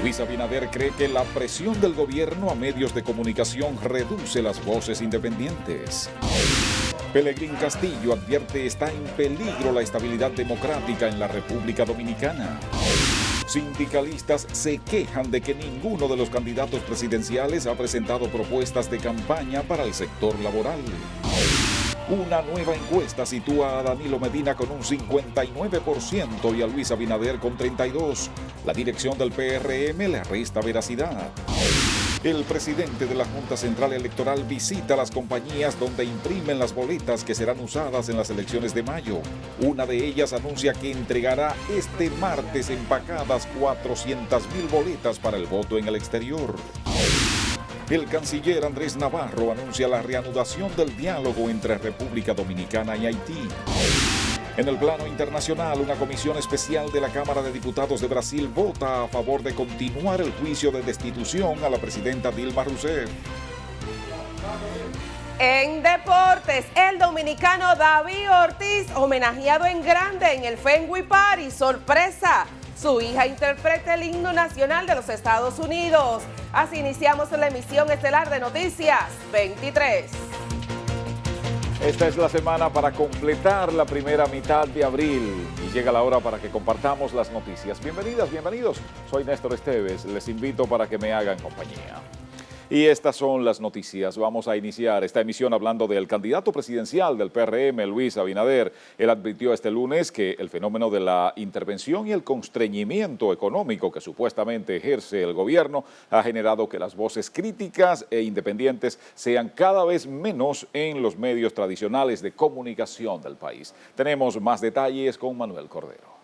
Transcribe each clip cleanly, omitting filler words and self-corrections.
Luis Abinader cree que la presión del gobierno a medios de comunicación reduce las voces independientes. Pelegrín Castillo advierte está en peligro la estabilidad democrática en la República Dominicana. Sindicalistas se quejan de que ninguno de los candidatos presidenciales ha presentado propuestas de campaña para el sector laboral. Una nueva encuesta sitúa a Danilo Medina con un 59% y a Luis Abinader con 32%. La dirección del PRM le resta veracidad. El presidente de la Junta Central Electoral visita las compañías donde imprimen las boletas que serán usadas en las elecciones de mayo. Una de ellas anuncia que entregará este martes empacadas 400,000 boletas para el voto en el exterior. El canciller Andrés Navarro anuncia la reanudación del diálogo entre República Dominicana y Haití. En el plano internacional, una comisión especial de la Cámara de Diputados de Brasil vota a favor de continuar el juicio de destitución a la presidenta Dilma Rousseff. En deportes, el dominicano David Ortiz, homenajeado en grande en el Fenway Park y sorpresa, su hija interpreta el himno nacional de los Estados Unidos. Así iniciamos la emisión estelar de Noticias 23. Esta es la semana para completar la primera mitad de abril y llega la hora para que compartamos las noticias. Bienvenidas, bienvenidos. Soy Néstor Esteves. Les invito para que me hagan compañía. Y estas son las noticias. Vamos a iniciar esta emisión hablando del candidato presidencial del PRM, Luis Abinader. Él advirtió este lunes que el fenómeno de la intervención y el constreñimiento económico que supuestamente ejerce el gobierno ha generado que las voces críticas e independientes sean cada vez menos en los medios tradicionales de comunicación del país. Tenemos más detalles con Manuel Cordero.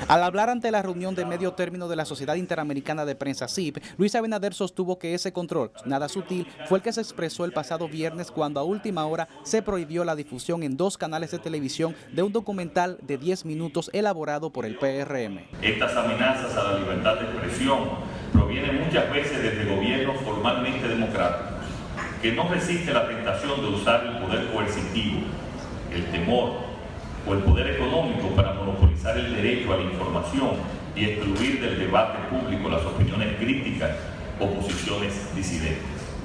Al hablar ante la reunión de medio término de la Sociedad Interamericana de Prensa SIP, Luis Abinader sostuvo que ese control, nada sutil, fue el que se expresó el pasado viernes cuando a última hora se prohibió la difusión en 2 canales de televisión de un documental de 10 minutos elaborado por el PRM. Estas amenazas a la libertad de expresión provienen muchas veces desde gobiernos formalmente democráticos, que no resisten la tentación de usar el poder coercitivo, el temor o el poder económico para monopolizar el derecho a la información y excluir del debate público las opiniones críticas o posiciones disidentes.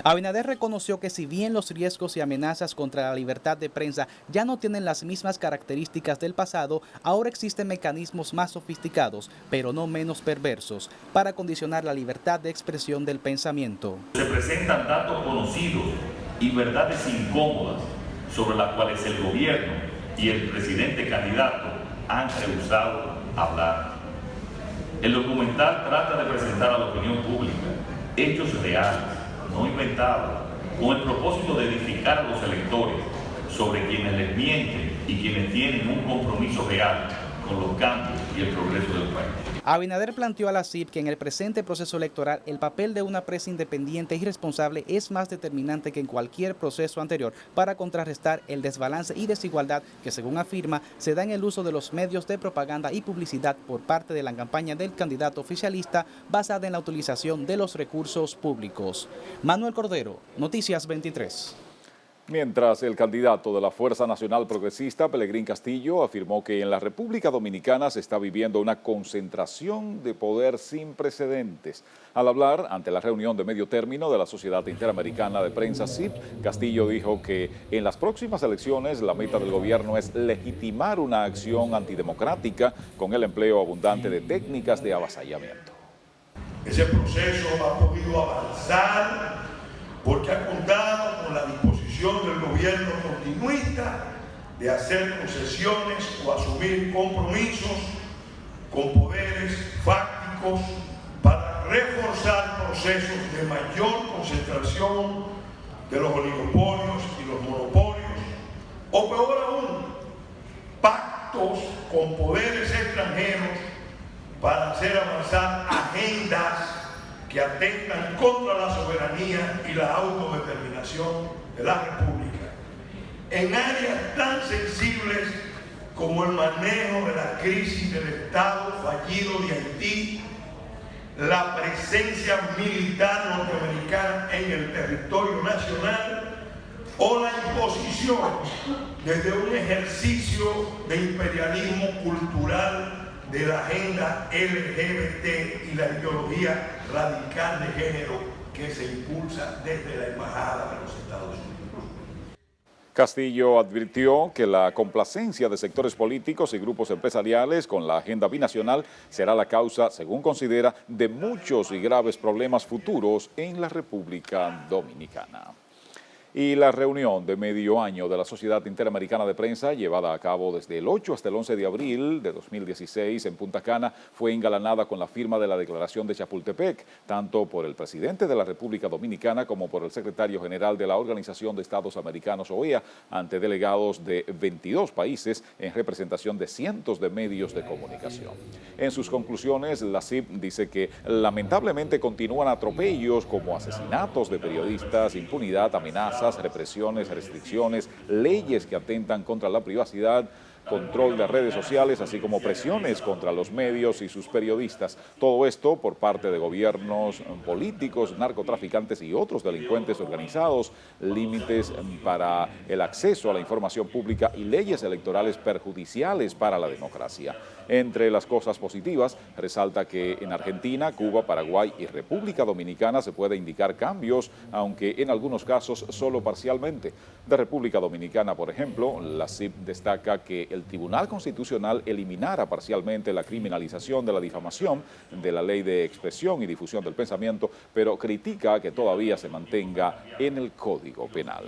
Abinader reconoció que si bien los riesgos y amenazas contra la libertad de prensa ya no tienen las mismas características del pasado, ahora existen mecanismos más sofisticados, pero no menos perversos, para condicionar la libertad de expresión del pensamiento. Se presentan datos conocidos y verdades incómodas sobre las cuales el gobierno y el presidente candidato han rehusado hablar. El documental trata de presentar a la opinión pública hechos reales, no inventados, con el propósito de edificar a los electores sobre quienes les mienten y quienes tienen un compromiso real con los cambios y el progreso del país. Abinader planteó a la CIP que en el presente proceso electoral el papel de una prensa independiente y responsable es más determinante que en cualquier proceso anterior para contrarrestar el desbalance y desigualdad que, según afirma, se da en el uso de los medios de propaganda y publicidad por parte de la campaña del candidato oficialista basada en la utilización de los recursos públicos. Manuel Cordero, Noticias 23. Mientras el candidato de la Fuerza Nacional Progresista, Pelegrín Castillo, afirmó que en la República Dominicana se está viviendo una concentración de poder sin precedentes. Al hablar ante la reunión de medio término de la Sociedad Interamericana de Prensa SIP, Castillo dijo que en las próximas elecciones la meta del gobierno es legitimar una acción antidemocrática con el empleo abundante de técnicas de avasallamiento. Ese proceso ha podido avanzar porque ha contado con la disposición del gobierno continuista de hacer concesiones o asumir compromisos con poderes fácticos para reforzar procesos de mayor concentración de los oligopolios y los monopolios, o peor aún, pactos con poderes extranjeros para hacer avanzar agendas que atentan contra la soberanía y la autodeterminación de la República, en áreas tan sensibles como el manejo de la crisis del Estado fallido de Haití, la presencia militar norteamericana en el territorio nacional o la imposición desde un ejercicio de imperialismo cultural de la agenda LGBT y la ideología radical de género que se impulsa desde la Embajada de los Estados Unidos. Castillo advirtió que la complacencia de sectores políticos y grupos empresariales con la agenda binacional será la causa, según considera, de muchos y graves problemas futuros en la República Dominicana. Y la reunión de medio año de la Sociedad Interamericana de Prensa, llevada a cabo desde el 8 hasta el 11 de abril de 2016 en Punta Cana, fue engalanada con la firma de la Declaración de Chapultepec, tanto por el presidente de la República Dominicana como por el secretario general de la Organización de Estados Americanos, OEA, ante delegados de 22 países en representación de cientos de medios de comunicación. En sus conclusiones, la CIP dice que lamentablemente continúan atropellos como asesinatos de periodistas, impunidad, amenazas, represiones, restricciones, leyes que atentan contra la privacidad, control de redes sociales, así como presiones contra los medios y sus periodistas. Todo esto por parte de gobiernos, políticos, narcotraficantes y otros delincuentes organizados, límites para el acceso a la información pública y leyes electorales perjudiciales para la democracia. Entre las cosas positivas, resalta que en Argentina, Cuba, Paraguay y República Dominicana se puede indicar cambios, aunque en algunos casos solo parcialmente. De República Dominicana, por ejemplo, la CIP destaca que el Tribunal Constitucional eliminara parcialmente la criminalización de la difamación de la Ley de Expresión y Difusión del Pensamiento, pero critica que todavía se mantenga en el Código Penal.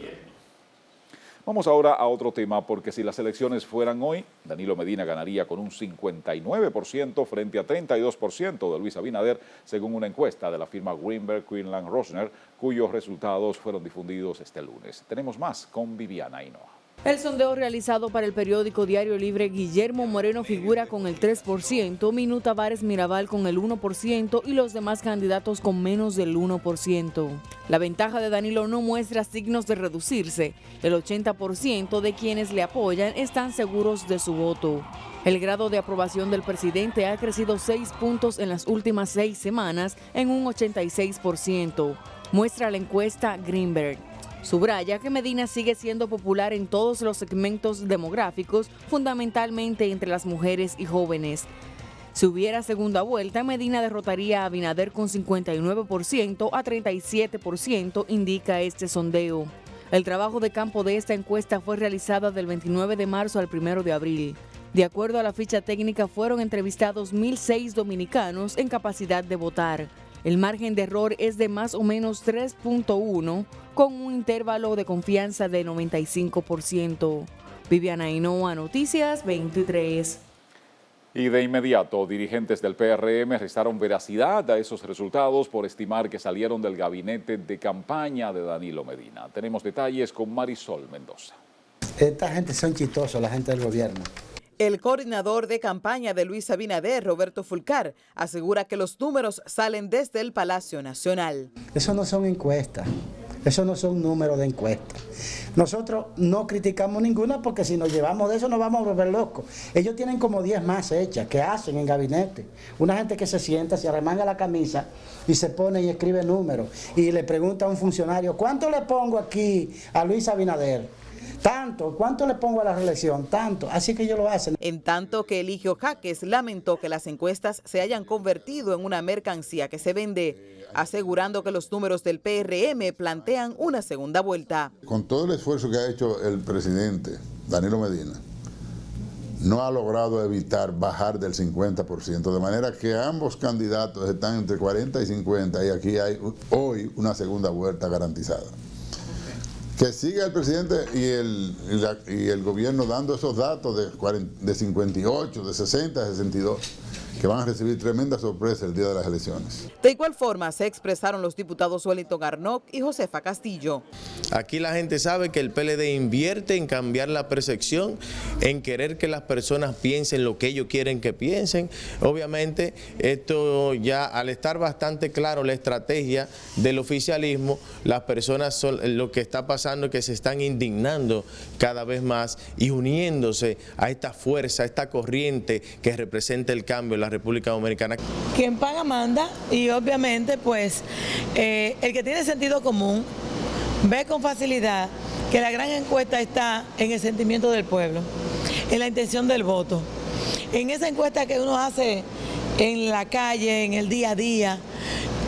Vamos ahora a otro tema, porque si las elecciones fueran hoy, Danilo Medina ganaría con un 59% frente a 32% de Luis Abinader, según una encuesta de la firma Greenberg Quinlan Rosner, cuyos resultados fueron difundidos este lunes. Tenemos más con Viviana Hinoa. El sondeo realizado para el periódico Diario Libre, Guillermo Moreno figura con el 3%, Minú Tavares Mirabal con el 1% y los demás candidatos con menos del 1%. La ventaja de Danilo no muestra signos de reducirse. El 80% de quienes le apoyan están seguros de su voto. El grado de aprobación del presidente ha crecido 6 puntos en las últimas 6 semanas en un 86%, muestra la encuesta Greenberg. Subraya que Medina sigue siendo popular en todos los segmentos demográficos, fundamentalmente entre las mujeres y jóvenes. Si hubiera segunda vuelta, Medina derrotaría a Abinader con 59% a 37%, indica este sondeo. El trabajo de campo de esta encuesta fue realizada del 29 de marzo al 1 de abril. De acuerdo a la ficha técnica, fueron entrevistados 1.006 dominicanos en capacidad de votar. El margen de error es de más o menos 3.1, con un intervalo de confianza de 95%. Viviana Hinoa, Noticias 23. Y de inmediato, dirigentes del PRM restaron veracidad a esos resultados por estimar que salieron del gabinete de campaña de Danilo Medina. Tenemos detalles con Marisol Mendoza. Esta gente son chistosos, la gente del gobierno. El coordinador de campaña de Luis Abinader, Roberto Fulcar, asegura que los números salen desde el Palacio Nacional. Eso no son encuestas, eso no son números de encuestas. Nosotros no criticamos ninguna porque si nos llevamos de eso nos vamos a volver locos. Ellos tienen como 10 más hechas que hacen en gabinete. Una gente que se sienta, se arremanga la camisa y se pone y escribe números y le pregunta a un funcionario, ¿cuánto le pongo aquí a Luis Abinader? Tanto. ¿Cuánto le pongo a la reelección? Tanto. Así que ellos lo hacen. En tanto que Eligio Jaques lamentó que las encuestas se hayan convertido en una mercancía que se vende, asegurando que los números del PRM plantean una segunda vuelta. Con todo el esfuerzo que ha hecho el presidente Danilo Medina, no ha logrado evitar bajar del 50%, de manera que ambos candidatos están entre 40 y 50 y aquí hay hoy una segunda vuelta garantizada. Que siga el presidente y el gobierno dando esos datos de 58, de 60, de 62, que van a recibir tremenda sorpresa el día de las elecciones. De igual forma se expresaron los diputados Wellington Arnock y Josefa Castillo. Aquí la gente sabe que el PLD invierte en cambiar la percepción, en querer que las personas piensen lo que ellos quieren que piensen. Obviamente esto ya al estar bastante claro la estrategia del oficialismo, las personas lo que está pasando es que se están indignando cada vez más y uniéndose a esta fuerza, a esta corriente que representa el cambio en la República Dominicana. Quien paga manda y obviamente pues el que tiene sentido común ve con facilidad que la gran encuesta está en el sentimiento del pueblo, en la intención del voto. en esa encuesta que uno hace en la calle, en el día a día,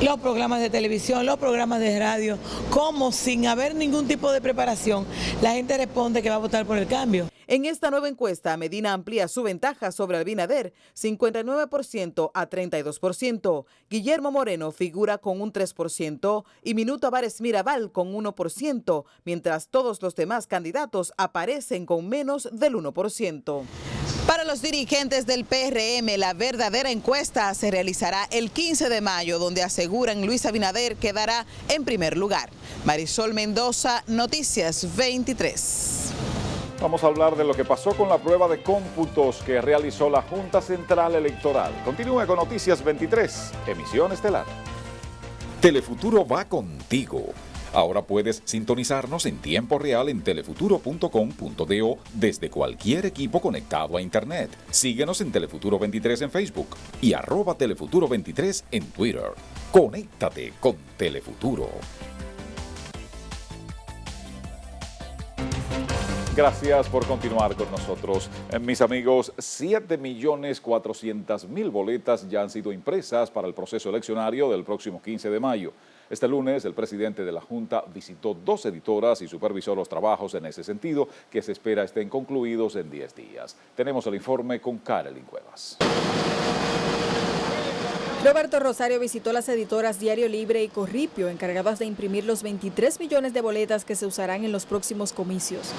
los programas de televisión, los programas de radio, como sin haber ningún tipo de preparación, la gente responde que va a votar por el cambio. En esta nueva encuesta, Medina amplía su ventaja sobre Abinader, 59% a 32%. Guillermo Moreno figura con un 3% y Minuto Avares Mirabal con 1%, mientras todos los demás candidatos aparecen con menos del 1%. Para los dirigentes del PRM, la verdadera encuesta se realizará el 15 de mayo, donde aseguran Luis Abinader quedará en primer lugar. Marisol Mendoza, Noticias 23. Vamos a hablar de lo que pasó con la prueba de cómputos que realizó la Junta Central Electoral. Continúe con Noticias 23, emisión estelar. Telefuturo va contigo. Ahora puedes sintonizarnos en tiempo real en telefuturo.com.do desde cualquier equipo conectado a Internet. Síguenos en Telefuturo 23 en Facebook y @Telefuturo 23 en Twitter. Conéctate con Telefuturo. Gracias por continuar con nosotros. Mis amigos, 7.400.000 boletas ya han sido impresas para el proceso eleccionario del próximo 15 de mayo. Este lunes, el presidente de la Junta visitó 2 editoras y supervisó los trabajos en ese sentido, que se espera estén concluidos en 10 días. Tenemos el informe con Carolyn Cuevas. Roberto Rosario visitó las editoras Diario Libre y Corripio, encargadas de imprimir los 23 millones de boletas que se usarán en los próximos comicios.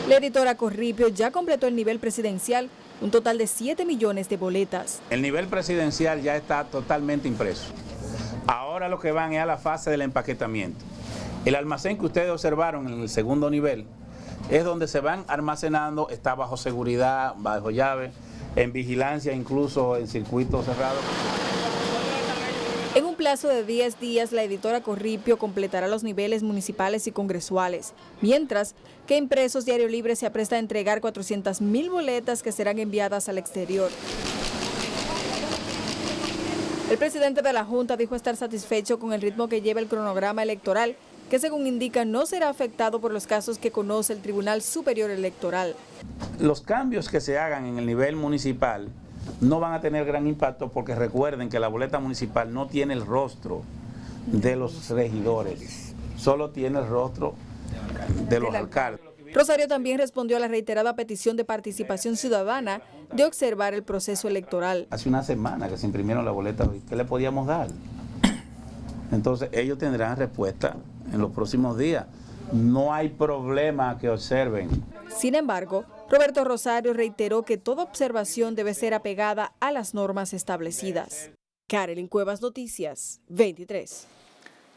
La editora Corripio ya completó el nivel presidencial, un total de 7 millones de boletas. El nivel presidencial ya está totalmente impreso. Ahora lo que van es a la fase del empaquetamiento. El almacén que ustedes observaron en el segundo nivel es donde se van almacenando, está bajo seguridad, bajo llave, en vigilancia, incluso en circuito cerrado. En un plazo de 10 días, la editora Corripio completará los niveles municipales y congresuales, mientras que Impresos Diario Libre se apresta a entregar 400.000 boletas que serán enviadas al exterior. El presidente de la Junta dijo estar satisfecho con el ritmo que lleva el cronograma electoral, que según indica no será afectado por los casos que conoce el Tribunal Superior Electoral. Los cambios que se hagan en el nivel municipal no van a tener gran impacto porque recuerden que la boleta municipal no tiene el rostro de los regidores, solo tiene el rostro de los alcaldes. Rosario también respondió a la reiterada petición de participación ciudadana de observar el proceso electoral. Hace una semana que se imprimieron la boleta, ¿qué le podíamos dar? Entonces ellos tendrán respuesta en los próximos días. No hay problema que observen. Sin embargo, Roberto Rosario reiteró que toda observación debe ser apegada a las normas establecidas. Carolyn Cuevas, Noticias 23.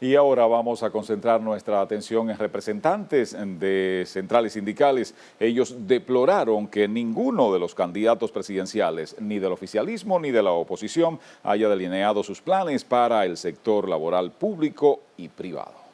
Y ahora vamos a concentrar nuestra atención en representantes de centrales sindicales. Ellos deploraron que ninguno de los candidatos presidenciales, ni del oficialismo ni de la oposición, haya delineado sus planes para el sector laboral público y privado.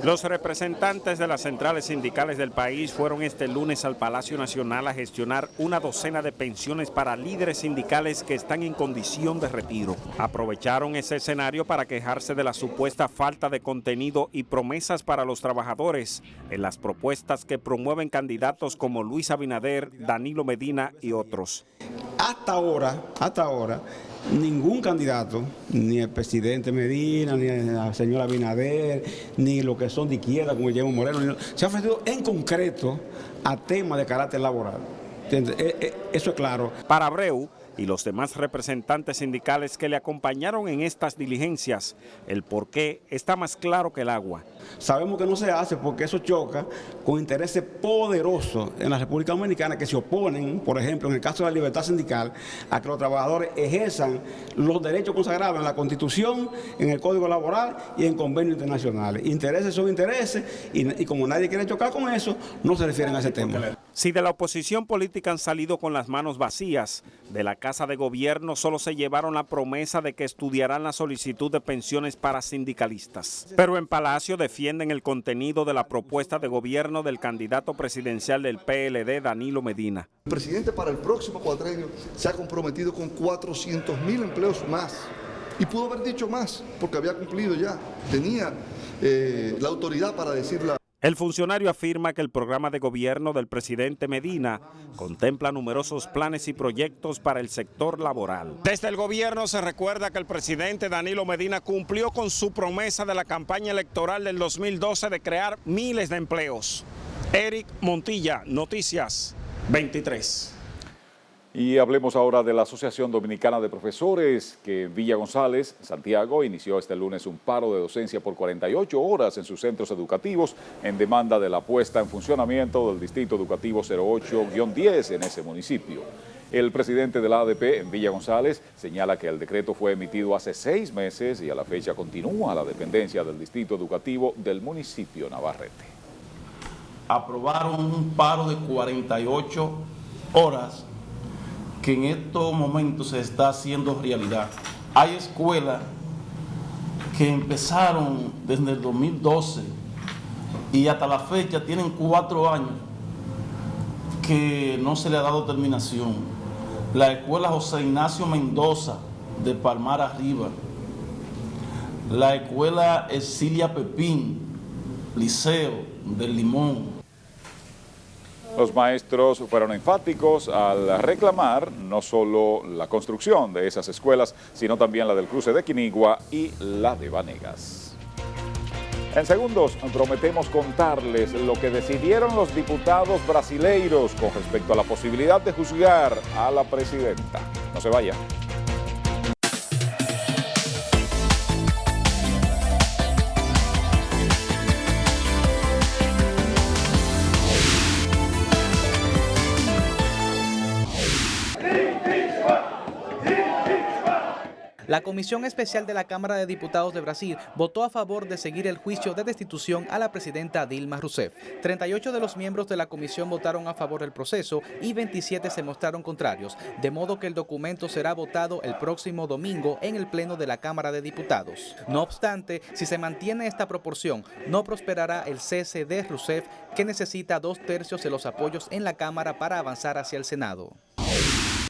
Los representantes de las centrales sindicales del país fueron este lunes al Palacio Nacional a gestionar una docena de pensiones para líderes sindicales que están en condición de retiro. Aprovecharon ese escenario para quejarse de la supuesta falta de contenido y promesas para los trabajadores en las propuestas que promueven candidatos como Luis Abinader, Danilo Medina y otros. Hasta ahora, ningún candidato, ni el presidente Medina, ni la señora Abinader, ni lo que son de izquierda como Guillermo Moreno, se ha ofrecido en concreto a temas de carácter laboral. Eso es claro. Para Abreu y los demás representantes sindicales que le acompañaron en estas diligencias, el porqué está más claro que el agua. Sabemos que no se hace porque eso choca con intereses poderosos en la República Dominicana que se oponen, por ejemplo, en el caso de la libertad sindical, a que los trabajadores ejerzan los derechos consagrados en la Constitución, en el Código Laboral y en convenios internacionales. Intereses son intereses y como nadie quiere chocar con eso, no se refieren a ese tema. Si de la oposición política han salido con las manos vacías, de la Casa de Gobierno solo se llevaron la promesa de que estudiarán la solicitud de pensiones para sindicalistas. Pero en Palacio defienden el contenido de la propuesta de gobierno del candidato presidencial del PLD, Danilo Medina. El presidente para el próximo cuatrenio se ha comprometido con 400.000 empleos más. Y pudo haber dicho más, porque había cumplido ya, tenía la autoridad para decirla. El funcionario afirma que el programa de gobierno del presidente Medina contempla numerosos planes y proyectos para el sector laboral. Desde el gobierno se recuerda que el presidente Danilo Medina cumplió con su promesa de la campaña electoral del 2012 de crear miles de empleos. Eric Montilla, Noticias 23. Y hablemos ahora de la Asociación Dominicana de Profesores, que en Villa González, Santiago, inició este lunes un paro de docencia por 48 horas en sus centros educativos en demanda de la puesta en funcionamiento del Distrito Educativo 08-10 en ese municipio. El presidente de la ADP en Villa González señala que el decreto fue emitido hace 6 meses y a la fecha continúa la dependencia del Distrito Educativo del municipio Navarrete. Aprobaron un paro de 48 horas que en estos momentos se está haciendo realidad. Hay escuelas que empezaron desde el 2012 y hasta la fecha tienen 4 años que no se le ha dado terminación. La escuela José Ignacio Mendoza de Palmar Arriba, la escuela Esilia Pepín, Liceo del Limón. Los maestros fueron enfáticos al reclamar no solo la construcción de esas escuelas, sino también la del cruce de Quinigua y la de Vanegas. En segundos prometemos contarles lo que decidieron los diputados brasileiros con respecto a la posibilidad de juzgar a la presidenta. No se vaya. La Comisión Especial de la Cámara de Diputados de Brasil votó a favor de seguir el juicio de destitución a la presidenta Dilma Rousseff. 38 de los miembros de la comisión votaron a favor del proceso y 27 se mostraron contrarios, de modo que el documento será votado el próximo domingo en el Pleno de la Cámara de Diputados. No obstante, si se mantiene esta proporción, no prosperará el cese de Rousseff, que necesita 2/3 de los apoyos en la Cámara para avanzar hacia el Senado.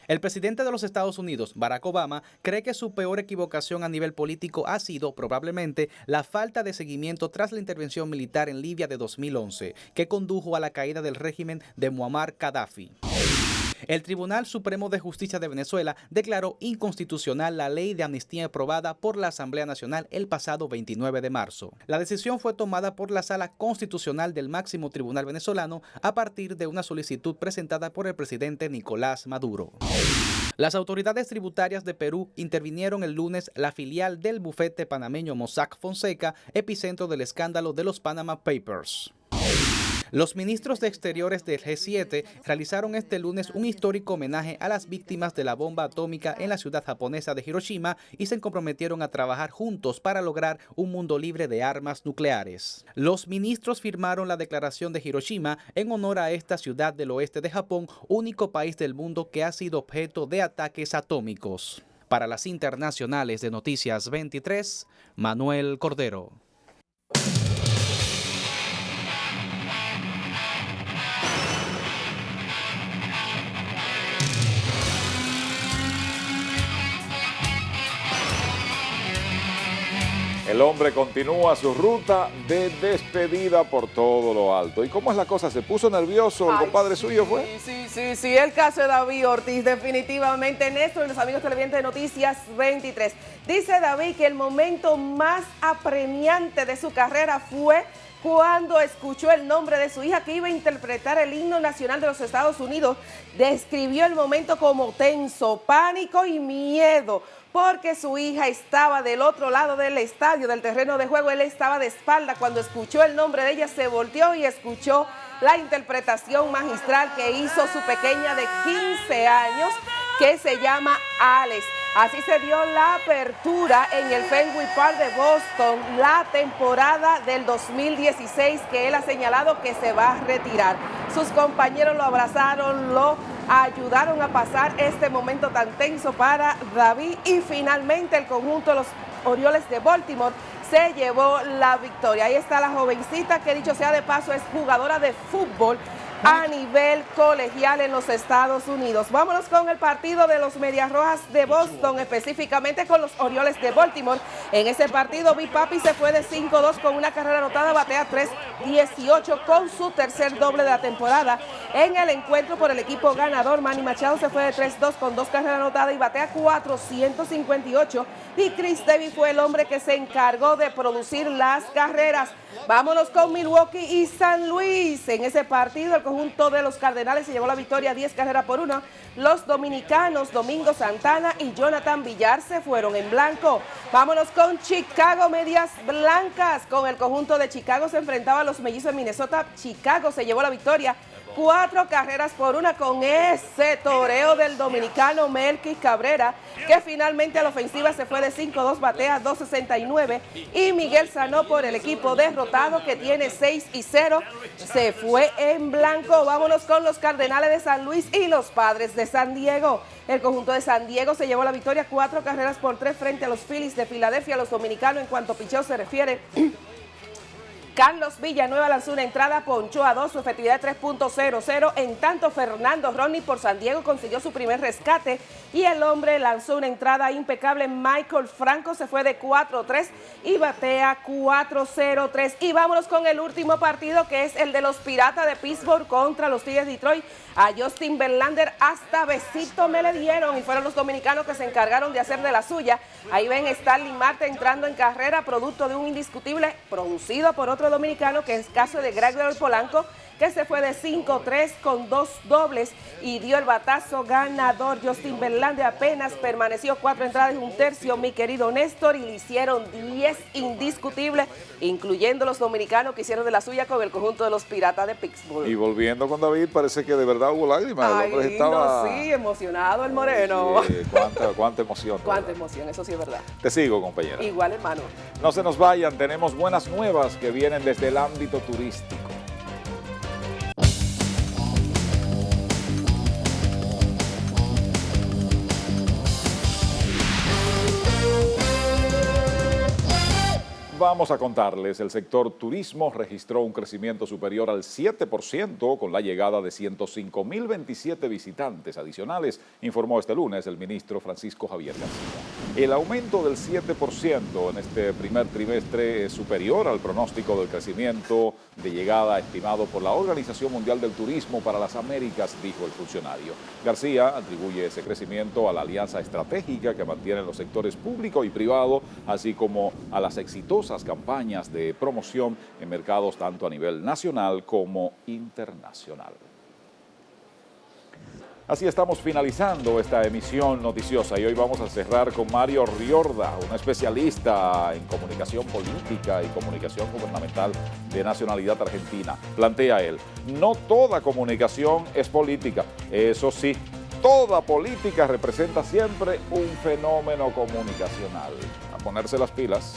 El presidente de los Estados Unidos, Barack Obama, cree que su peor equivocación a nivel político ha sido, probablemente, la falta de seguimiento tras la intervención militar en Libia de 2011, que condujo a la caída del régimen de Muammar Gaddafi. El Tribunal Supremo de Justicia de Venezuela declaró inconstitucional la ley de amnistía aprobada por la Asamblea Nacional el pasado 29 de marzo. La decisión fue tomada por la Sala Constitucional del máximo tribunal venezolano a partir de una solicitud presentada por el presidente Nicolás Maduro. Las autoridades tributarias de Perú intervinieron el lunes la filial del bufete panameño Mossack Fonseca, epicentro del escándalo de los Panama Papers. Los ministros de Exteriores del G7 realizaron este lunes un histórico homenaje a las víctimas de la bomba atómica en la ciudad japonesa de Hiroshima y se comprometieron a trabajar juntos para lograr un mundo libre de armas nucleares. Los ministros firmaron la declaración de Hiroshima en honor a esta ciudad del oeste de Japón, único país del mundo que ha sido objeto de ataques atómicos. Para las internacionales de Noticias 23, Manuel Cordero. El hombre continúa su ruta de despedida por todo lo alto. ¿Y cómo es la cosa? ¿Se puso nervioso el compadre suyo, fue? Sí, el caso de David Ortiz, definitivamente. Néstor y los amigos televidentes de Noticias 23. Dice David que el momento más apremiante de su carrera fue cuando escuchó el nombre de su hija que iba a interpretar el himno nacional de los Estados Unidos. Describió el momento como tenso, pánico y miedo, porque su hija estaba del otro lado del estadio, del terreno de juego. Él estaba de espalda. Cuando escuchó el nombre de ella, se volteó y escuchó la interpretación magistral que hizo su pequeña de 15 años, que se llama Alex. Así se dio la apertura en el Fenway Park de Boston, la temporada del 2016, que él ha señalado que se va a retirar. Sus compañeros lo abrazaron, lo ayudaron a pasar este momento tan tenso para David y finalmente el conjunto de los Orioles de Baltimore se llevó la victoria. Ahí está la jovencita que, dicho sea de paso, es jugadora de fútbol a nivel colegial en los Estados Unidos. Vámonos con el partido de los Medias Rojas de Boston, específicamente con los Orioles de Baltimore. En ese partido, Big Papi se fue de 5-2 con una carrera anotada, batea 3-18 con su tercer doble de la temporada. En el encuentro por el equipo ganador, Manny Machado se fue de 3-2 con 2 carreras anotadas y batea 458. Y Chris Davis fue el hombre que se encargó de producir las carreras. Vámonos con Milwaukee y San Luis. En ese partido, el conjunto de los Cardenales se llevó la victoria 10-1. Los dominicanos Domingo Santana y Jonathan Villar se fueron en blanco. Vámonos con Chicago Medias Blancas. Con el conjunto de Chicago se enfrentaba a los Mellizos de Minnesota. Chicago se llevó la victoria 4-1 con ese toreo del dominicano Melky Cabrera, que finalmente a la ofensiva se fue de 5-2, batea 2.69, y Miguel Sanó por el equipo derrotado que tiene 6-0 se fue en blanco. Vámonos con los Cardenales de San Luis y los Padres de San Diego. El conjunto de San Diego se llevó la victoria 4-3 frente a los Phillies de Filadelfia. Los dominicanos, en cuanto a picheo se refiere, Carlos Villanueva lanzó una entrada, ponchó a 2, su efectividad de 3.00. En tanto, Fernando Rodney por San Diego consiguió su primer rescate y el hombre lanzó una entrada impecable. Michael Franco se fue de 4-3 y batea 4.03. Y vámonos con el último partido, que es el de los Piratas de Pittsburgh contra los Tigres de Detroit. A Justin Verlander hasta besito me le dieron y fueron los dominicanos que se encargaron de hacer de la suya. Ahí ven Starling Marte entrando en carrera, producto de un indiscutible producido por otro dominicano, que es el caso de Gregory Polanco, que se fue de 5-3 con 2 dobles y dio el batazo ganador. Justin Verlander apenas permaneció 4 entradas y 1/3, mi querido Néstor, y le hicieron 10 indiscutibles, incluyendo los dominicanos que hicieron de la suya con el conjunto de los Piratas de Pittsburgh. Y volviendo con David, parece que de verdad hubo lágrimas. Ay, el hombre estaba... sí, emocionado el moreno. Sí, cuánta emoción. Cuánta emoción, eso sí es verdad. Te sigo, compañera. Igual, hermano. No se nos vayan, tenemos buenas nuevas que vienen desde el ámbito turístico. Vamos a contarles, el sector turismo registró un crecimiento superior al 7% con la llegada de 105.027 visitantes adicionales, informó este lunes el ministro Francisco Javier García. El aumento del 7% en este primer trimestre es superior al pronóstico del crecimiento de llegada estimado por la Organización Mundial del Turismo para las Américas, dijo el funcionario. García atribuye ese crecimiento a la alianza estratégica que mantienen los sectores público y privado, así como a las exitosas campañas de promoción en mercados tanto a nivel nacional como internacional. Así estamos finalizando esta emisión noticiosa y hoy vamos a cerrar con Mario Riorda, un especialista en comunicación política y comunicación gubernamental de nacionalidad argentina. Plantea él, no toda comunicación es política, eso sí, toda política representa siempre un fenómeno comunicacional. A ponerse las pilas.